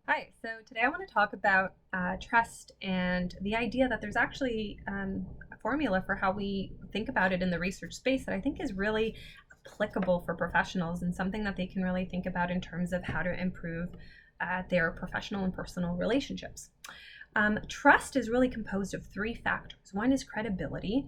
Hi, so today I want to talk about trust and the idea that there's actually a formula for how we think about it in the research space that I think is really applicable for professionals and something that they can really think about in terms of how to improve their professional and personal relationships. Trust is really composed of three factors. One is credibility.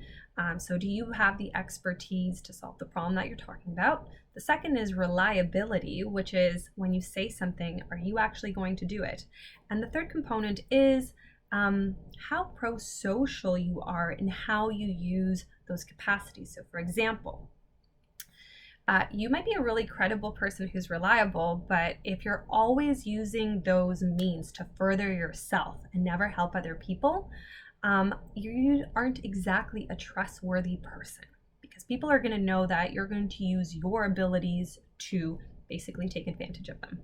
So, do you have the expertise to solve the problem that you're talking about? The second is reliability, which is when you say something, are you actually going to do it? And the third component is how pro social you are and how you use those capacities. So, for example, you might be a really credible person who's reliable, but if you're always using those means to further yourself and never help other people, you aren't exactly a trustworthy person because people are going to know that you're going to use your abilities to basically take advantage of them.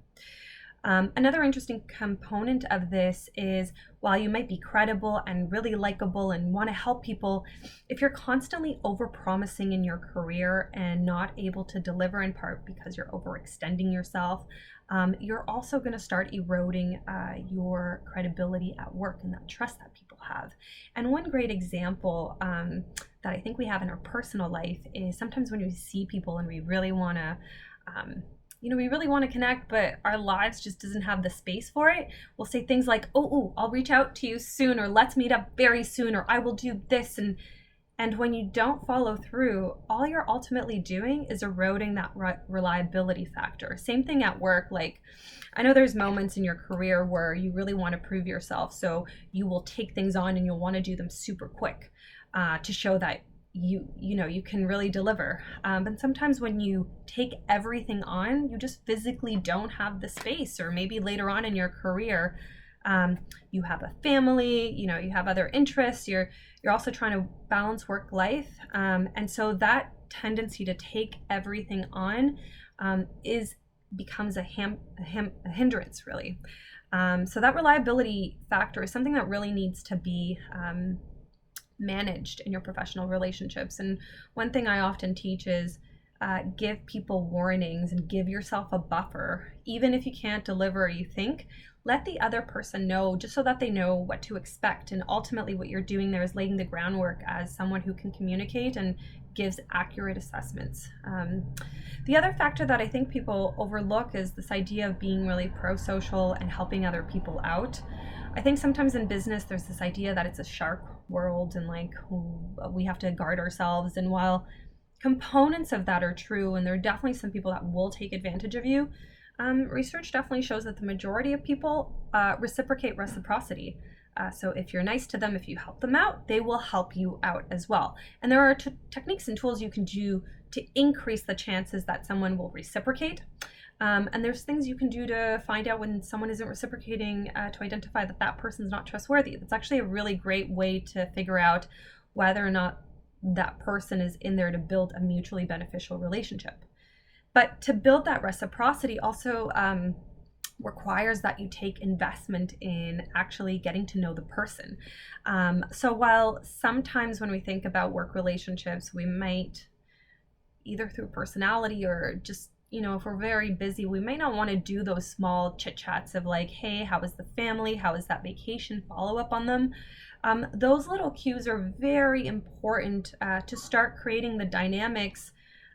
Another interesting component of this is while you might be credible and really likable and want to help people, if you're constantly overpromising in your career and not able to deliver in part because you're overextending yourself, you're also going to start eroding your credibility at work and that trust that people have. And one great example that I think we have in our personal life is sometimes when we see people and we really want to we really want to connect, but our lives just doesn't have the space for it. We'll say things like, "Oh, I'll reach out to you soon," or "Let's meet up very soon," or "I will do this." And when you don't follow through, all you're ultimately doing is eroding that reliability factor. Same thing at work. Like, I know there's moments in your career where you really want to prove yourself, so you will take things on and you'll want to do them super quick to show that you can really deliver, but sometimes when you take everything on, you just physically don't have the space. Or maybe later on in your career, you have a family, you have other interests, you're also trying to balance work life, and so that tendency to take everything on is becomes a hindrance, really. So that reliability factor is something that really needs to be managed in your professional relationships. And one thing I often teach is give people warnings and give yourself a buffer. Even if you can't deliver, you think, let the other person know just so that they know what to expect. And ultimately, what you're doing there is laying the groundwork as someone who can communicate and gives accurate assessments. The other factor that I think people overlook is this idea of being really pro-social and helping other people out. I think sometimes in business there's this idea that it's a shark world and like we have to guard ourselves. And while components of that are true, and there are definitely some people that will take advantage of you, research definitely shows that the majority of people reciprocate reciprocity. So if you're nice to them, if you help them out, they will help you out as well. And there are techniques and tools you can do to increase the chances that someone will reciprocate. And there's things you can do to find out when someone isn't reciprocating, to identify that that person's not trustworthy. That's actually a really great way to figure out whether or not that person is in there to build a mutually beneficial relationship. But to build that reciprocity also requires that you take investment in actually getting to know the person. So while sometimes when we think about work relationships, we might either through personality or just if we're very busy, we may not want to do those small chit chats of like, hey, how was the family? How was that vacation? Follow up on them. Those little cues are very important to start creating the dynamics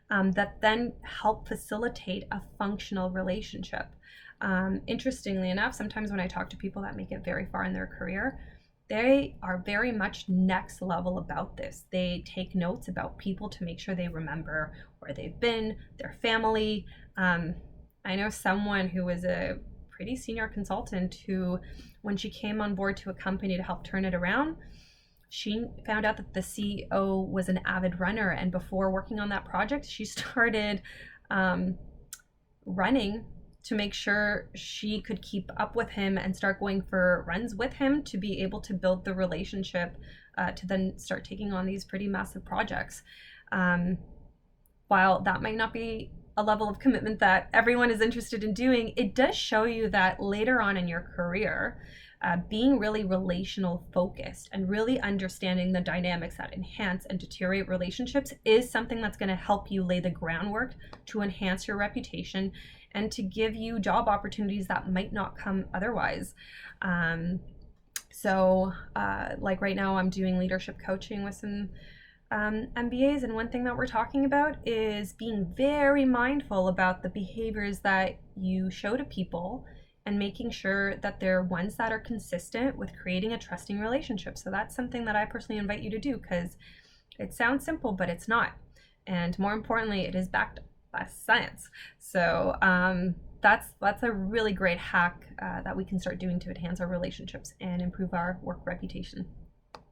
that then help facilitate a functional relationship. Interestingly enough, sometimes when I talk to people that make it very far in their career, they are very much next level about this. They take notes about people to make sure they remember where they've been, their family. I know someone who was a pretty senior consultant who, when she came on board to a company to help turn it around, she found out that the CEO was an avid runner. And before working on that project, she started running to make sure she could keep up with him and start going for runs with him to be able to build the relationship to then start taking on these pretty massive projects. While that might not be a level of commitment that everyone is interested in doing, it does show you that later on in your career, being really relational focused and really understanding the dynamics that enhance and deteriorate relationships is something that's going to help you lay the groundwork to enhance your reputation and to give you job opportunities that might not come otherwise. Like right now, I'm doing leadership coaching with some MBAs, and one thing that we're talking about is being very mindful about the behaviors that you show to people and making sure that they're ones that are consistent with creating a trusting relationship. So that's something that I personally invite you to do, because it sounds simple, but it's not. And more importantly, it is backed by science. So that's a really great hack that we can start doing to enhance our relationships and improve our work reputation.